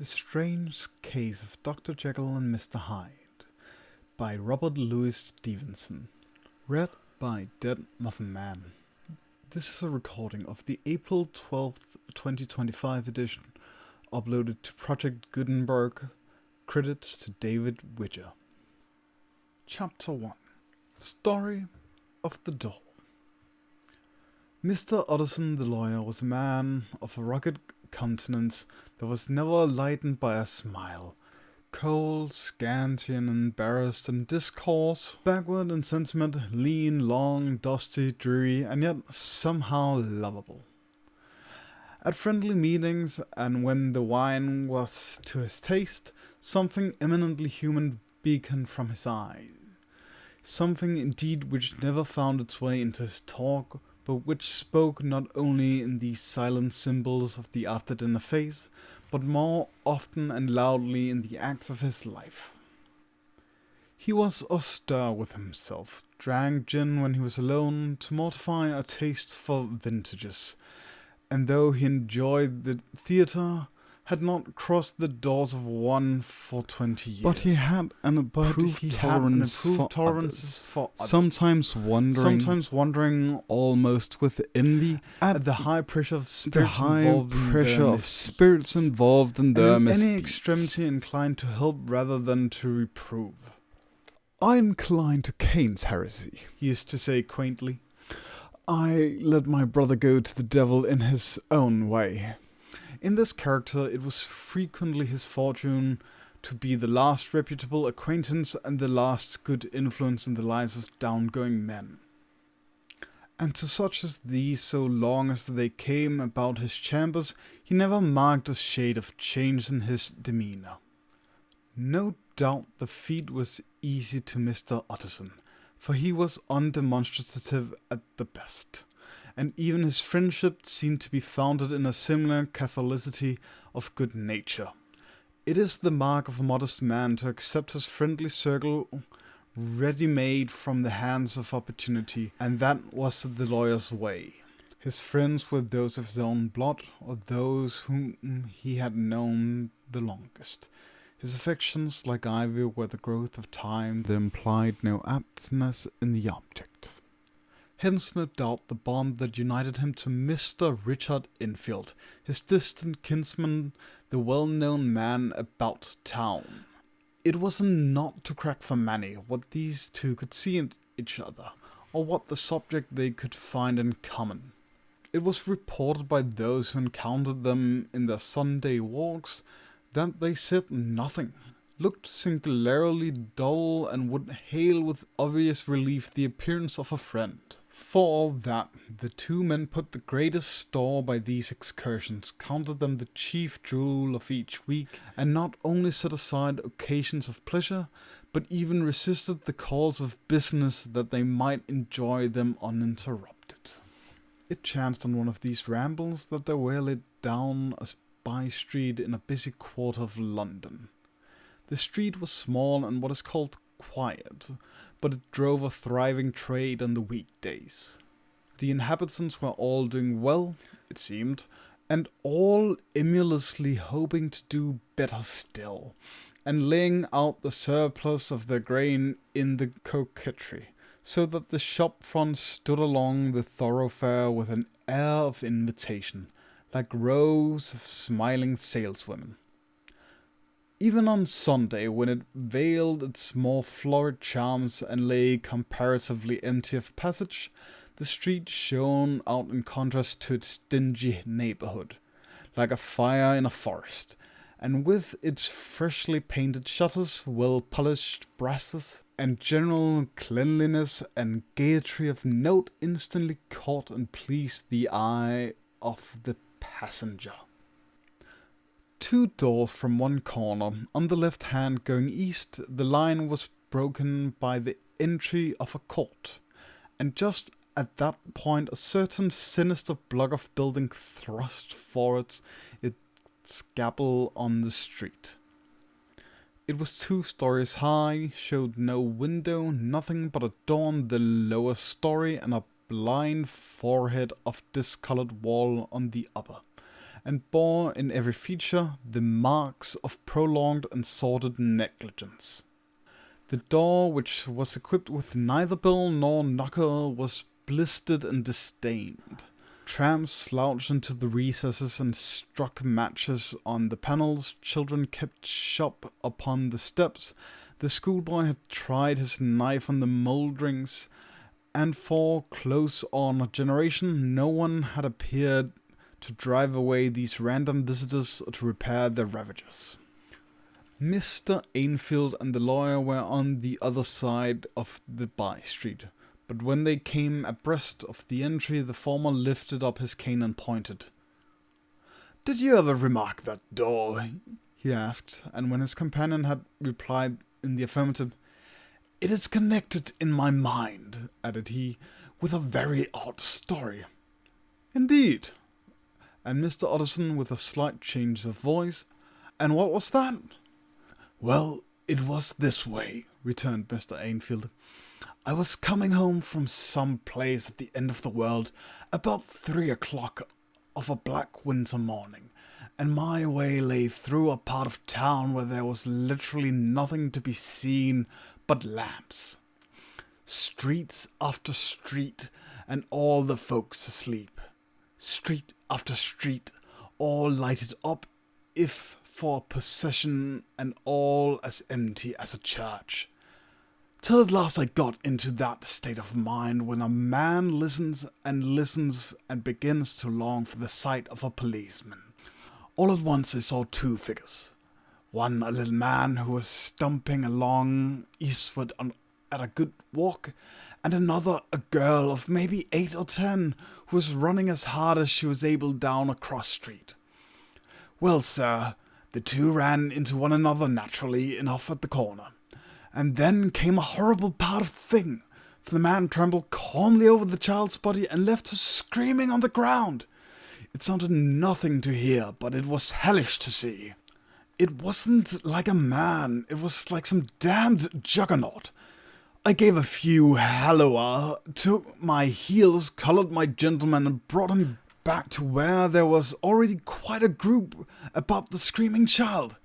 The Strange Case of Dr. Jekyll and Mr. Hyde by Robert Louis Stevenson. Read by Deadmuffinman. This is a recording of the April 12th, 2025 edition, uploaded to Project Gutenberg. Credits to David Widger. Chapter 1. Story of the Doll. Mr. Utterson the lawyer was a man of a rugged countenance that was never lightened by a smile. Cold, scanty, and embarrassed in discourse, backward in sentiment, lean, long, dusty, dreary, and yet somehow lovable. At friendly meetings, and when the wine was to his taste, something eminently human beaconed from his eyes. Something indeed which never found its way into his talk, but which spoke not only in these silent symbols of the after-dinner face, but more often and loudly in the acts of his life. He was austere with himself, drank gin when he was alone to mortify a taste for vintages, and though he enjoyed the theatre, had not crossed the doors of one for 20 years. But he had an approved tolerance for others, sometimes wondering almost with envy at the high pressure of spirits involved in their misdeeds. Any extremity inclined to help rather than to reprove. "I incline to Cain's heresy," he used to say quaintly. "I let my brother go to the devil in his own way." In this character, it was frequently his fortune to be the last reputable acquaintance and the last good influence in the lives of downgoing men. And to such as these, so long as they came about his chambers, he never marked a shade of change in his demeanour. No doubt the feat was easy to Mr. Utterson, for he was undemonstrative at the best, and even his friendship seemed to be founded in a similar catholicity of good nature. It is the mark of a modest man to accept his friendly circle ready-made from the hands of opportunity, and that was the lawyer's way. His friends were those of his own blood, or those whom he had known the longest. His affections, like ivy, were the growth of time. They implied no aptness in the object. Hence, no doubt, the bond that united him to Mr. Richard Enfield, his distant kinsman, the well-known man about town. It was not to crack for many what these two could see in each other, or what the subject they could find in common. It was reported by those who encountered them in their Sunday walks that they said nothing, looked singularly dull, and would hail with obvious relief the appearance of a friend. For all that, the two men put the greatest store by these excursions, counted them the chief jewel of each week, and not only set aside occasions of pleasure, but even resisted the calls of business that they might enjoy them uninterrupted. It chanced on one of these rambles that they were led down a by-street in a busy quarter of London. The street was small and what is called quiet, but it drove a thriving trade on the weekdays. The inhabitants were all doing well, it seemed, and all emulously hoping to do better still, and laying out the surplus of their grain in the coquetry, so that the shop fronts stood along the thoroughfare with an air of invitation, like rows of smiling saleswomen. Even on Sunday, when it veiled its more florid charms and lay comparatively empty of passage, the street shone out in contrast to its dingy neighbourhood, like a fire in a forest, and with its freshly painted shutters, well-polished brasses, and general cleanliness and gaiety of note instantly caught and pleased the eye of the passenger. Two doors from one corner, on the left hand going east, the line was broken by the entry of a court, and just at that point a certain sinister block of building thrust forward its gable on the street. It was 2 stories high, showed no window, nothing but adorned the lower story, and a blind forehead of discoloured wall on the upper, and bore in every feature the marks of prolonged and sordid negligence. The door, which was equipped with neither bell nor knocker, was blistered and disdained. Tramps slouched into the recesses and struck matches on the panels. Children kept shop upon the steps. The schoolboy had tried his knife on the moulderings, and for close on a generation no one had appeared to drive away these random visitors or to repair their ravages. Mr. Ainfield and the lawyer were on the other side of the by-street, but when they came abreast of the entry, the former lifted up his cane and pointed. "Did you ever remark that door?" he asked, and when his companion had replied in the affirmative, "It is connected in my mind," added he, "with a very odd story." "Indeed?" And Mr. Utterson, with a slight change of voice, "And what was that?" "Well, it was this way," returned Mr. Ainfield. "I was coming home from some place at the end of the world about 3 o'clock of a black winter morning, and my way lay through a part of town where there was literally nothing to be seen but lamps. Streets after street, and all the folks asleep. Street after street, all lighted up, if for a procession, and all as empty as a church. Till at last I got into that state of mind when a man listens and begins to long for the sight of a policeman. All at once I saw two figures. One a little man who was stumping along eastward at a good walk, and another a girl of maybe 8 or 10 who was running as hard as she was able down a cross street. Well, sir, the two ran into one another naturally enough at the corner. And then came a horrible part of the thing, for the man trembled calmly over the child's body and left her screaming on the ground. It sounded nothing to hear, but it was hellish to see. It wasn't like a man, it was like some damned juggernaut. I gave a few halloa, took my heels, collared my gentleman, and brought him back to where there was already quite a group about the screaming child.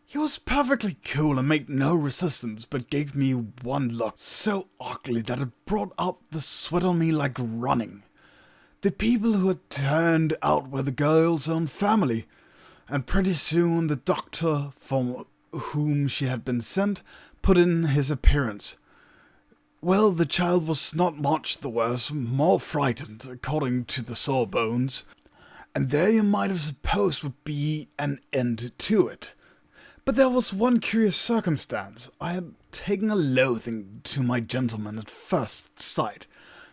He was perfectly cool and made no resistance, but gave me one look so ugly that it brought out the sweat on me like running. The people who had turned out were the girl's own family, and pretty soon the doctor for whom she had been sent put in his appearance. Well, the child was not much the worse, more frightened, according to the sawbones, and there you might have supposed would be an end to it. But there was one curious circumstance. I had taken a loathing to my gentleman at first sight.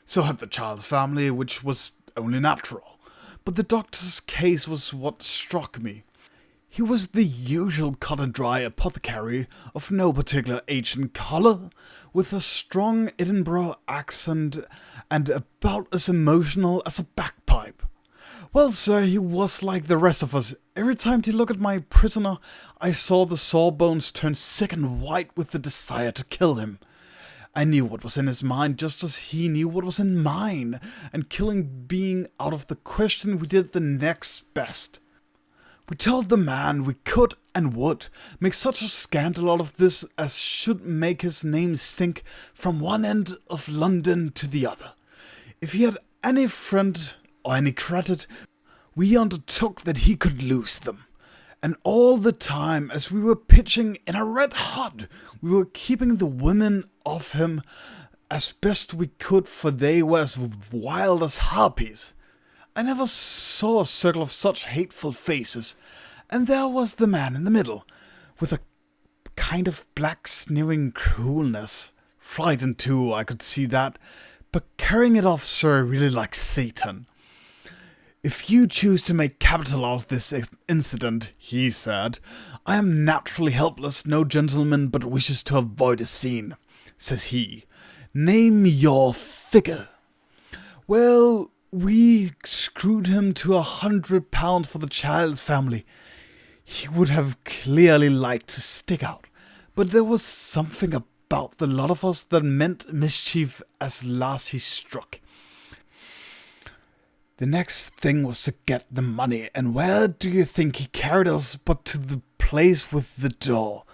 So had the child's family, which was only natural. But the doctor's case was what struck me. He was the usual cut-and-dry apothecary of no particular age and colour, with a strong Edinburgh accent and about as emotional as a bagpipe. Well, sir, he was like the rest of us. Every time he looked at my prisoner, I saw the sawbones turn sick and white with the desire to kill him. I knew what was in his mind just as he knew what was in mine, and killing being out of the question, we did the next best. We told the man we could and would make such a scandal out of this as should make his name stink from one end of London to the other. If he had any friend or any credit, we undertook that he could lose them. And all the time, as we were pitching in a red hot, we were keeping the women off him as best we could, for they were as wild as harpies. I never saw a circle of such hateful faces, and there was the man in the middle, with a kind of black sneering coolness. Frightened too, I could see that, but carrying it off, sir, really like Satan. If you choose to make capital out of this incident, he said, I am naturally helpless, no gentleman but wishes to avoid a scene, says he. Name your figure. Well, we screwed him to £100 for the child's family. He would have clearly liked to stick out, but there was something about the lot of us that meant mischief as last he struck. The next thing was to get the money, and where do you think he carried us but to the place with the door?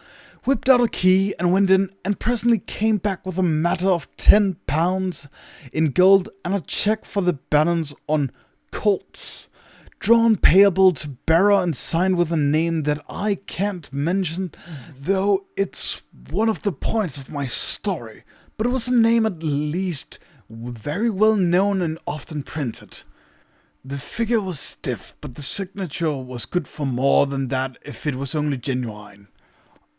Whipped out a key and went in, and presently came back with a matter of £10 in gold and a cheque for the balance on colts, drawn payable to bearer and signed with a name that I can't mention, though it's one of the points of my story, but it was a name at least very well known and often printed. The figure was stiff, but the signature was good for more than that if it was only genuine.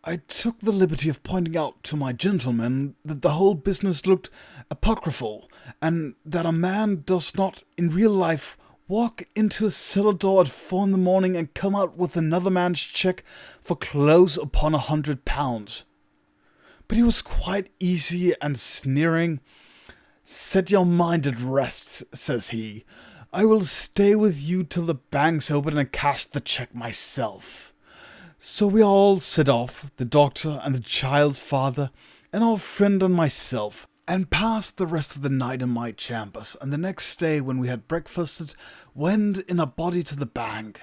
I took the liberty of pointing out to my gentleman that the whole business looked apocryphal, and that a man does not, in real life, walk into a cellar door at 4 in the morning and come out with another man's cheque for close upon £100. But he was quite easy and sneering. "Set your mind at rest," says he. "I will stay with you till the bank's open and cash the cheque myself." So we all set off, the doctor and the child's father, and our friend and myself, and passed the rest of the night in my chambers, and the next day, when we had breakfasted, went in a body to the bank.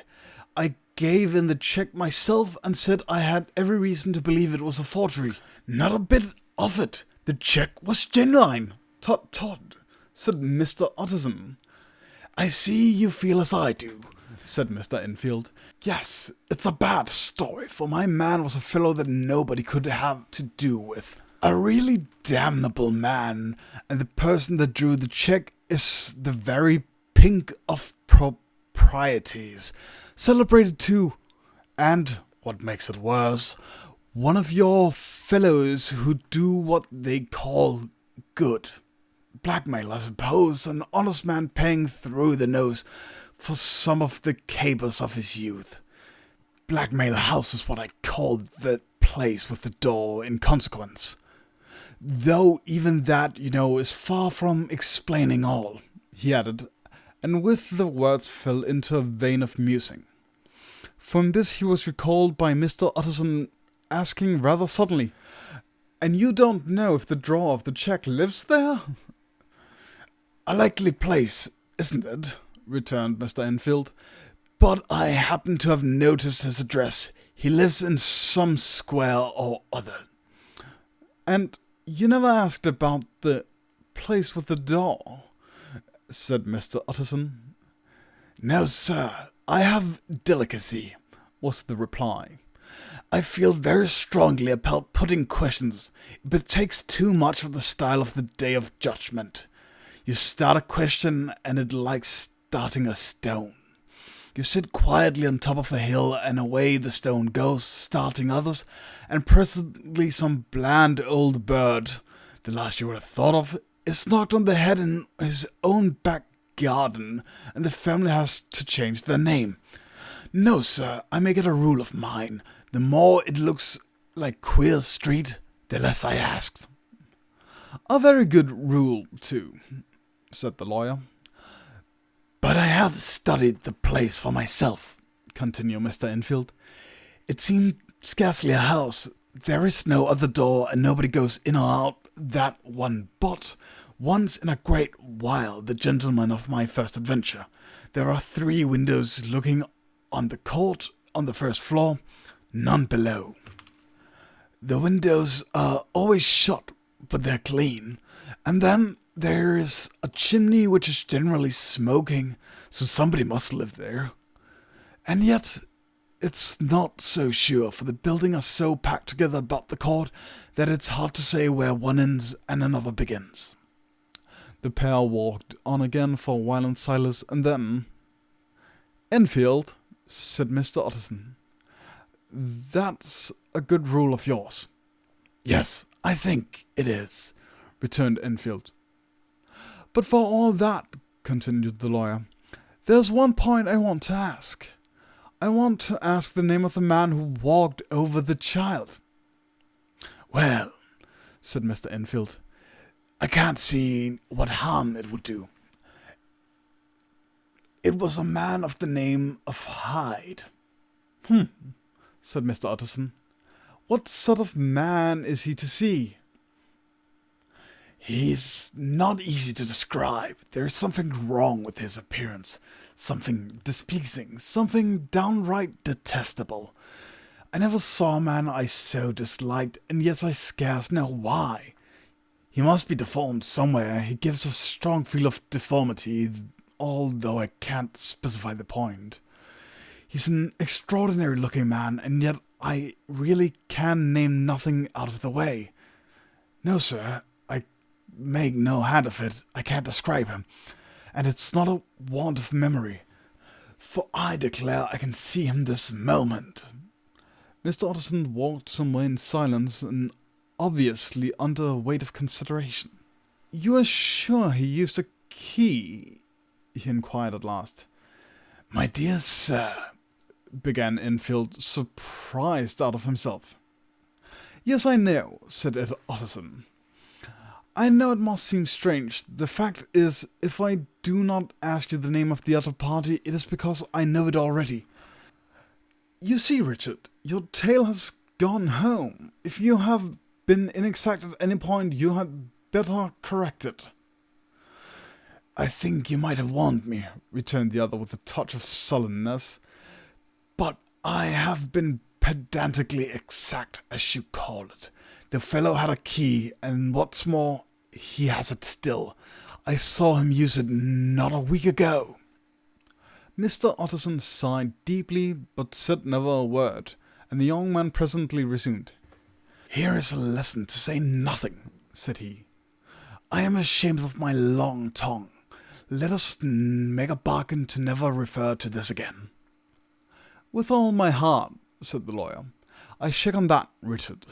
I gave in the cheque myself, and said I had every reason to believe it was a forgery. Not a bit of it. The cheque was genuine. "Tut, tut," said Mr. Utterson. "I see you feel as I do," said Mr. Enfield. "Yes, it's a bad story, for my man was a fellow that nobody could have to do with. A really damnable man, and the person that drew the cheque is the very pink of proprieties, celebrated too, and, what makes it worse, one of your fellows who do what they call good. Blackmail, I suppose, an honest man paying through the nose for some of the capers of his youth. Blackmail House is what I call the place with the door in consequence. Though even that, you know, is far from explaining all," he added, and with the words fell into a vein of musing. From this he was recalled by Mr. Utterson asking rather suddenly, "And you don't know if the drawer of the cheque lives there?" "A likely place, isn't it?" returned Mr. Enfield. "But I happen to have noticed his address. He lives in some square or other." "And you never asked about the place with the door?" said Mr. Utterson. "No, sir. I have delicacy," was the reply. "I feel very strongly about putting questions, but it takes too much of the style of the Day of Judgment. You start a question, and it's like starting a stone. You sit quietly on top of the hill, and away the stone goes, starting others, and presently some bland old bird, the last you would have thought of, is knocked on the head in his own back garden, and the family has to change their name. No, sir, I make it a rule of mine. The more it looks like Queer Street, the less I ask." "A very good rule, too," said the lawyer. "But I have studied the place for myself," continued Mr. Enfield. "It seemed scarcely a house. There is no other door, and nobody goes in or out that one but once in a great while, the gentleman of my first adventure. There are 3 windows looking on the court on the first floor, none below. The windows are always shut, but they're clean, and then there is a chimney which is generally smoking, so somebody must live there. And yet it's not so sure, for the buildings are so packed together about the court that it's hard to say where one ends and another begins." The pair walked on again for a while in silence, and then, "Enfield," said Mr. Utterson, "that's a good rule of yours." "Yes, I think it is," returned Enfield. "But for all that," continued the lawyer, "there's one point I want to ask. I want to ask the name of the man who walked over the child." "Well," said Mr. Enfield, "I can't see what harm it would do. It was a man of the name of Hyde." Said Mr. Utterson. "What sort of man is he to see?" He's not easy to describe. There's something wrong with his appearance. Something displeasing. Something downright detestable. I never saw a man I so disliked, and yet I scarce know why. He must be deformed somewhere. He gives a strong feel of deformity, although I can't specify the point. He's an extraordinary looking man, and yet I really can name nothing out of the way. No, sir, I make no hand of it. I can't describe him. And it's not a want of memory, for I declare I can see him this moment. Mr. Utterson walked some way in silence and obviously under a weight of consideration. "You are sure he used a key?" he inquired at last. "My dear sir," began Enfield, surprised out of himself. "Yes, I know," said Ed Utterson. "I know it must seem strange. The fact is, if I do not ask you the name of the other party, it is because I know it already. You see, Richard, your tale has gone home. If you have been inexact at any point, you had better correct it." "I think you might have warned me," returned the other with a touch of sullenness. "But I have been pedantically exact, as you call it. The fellow had a key, and what's more, he has it still. I saw him use it not a week ago." Mr. Utterson sighed deeply, but said never a word, and the young man presently resumed. "Here is a lesson to say nothing," said he. "I am ashamed of my long tongue. Let us make a bargain to never refer to this again." "With all my heart," said the lawyer. "I shake on that, Richard."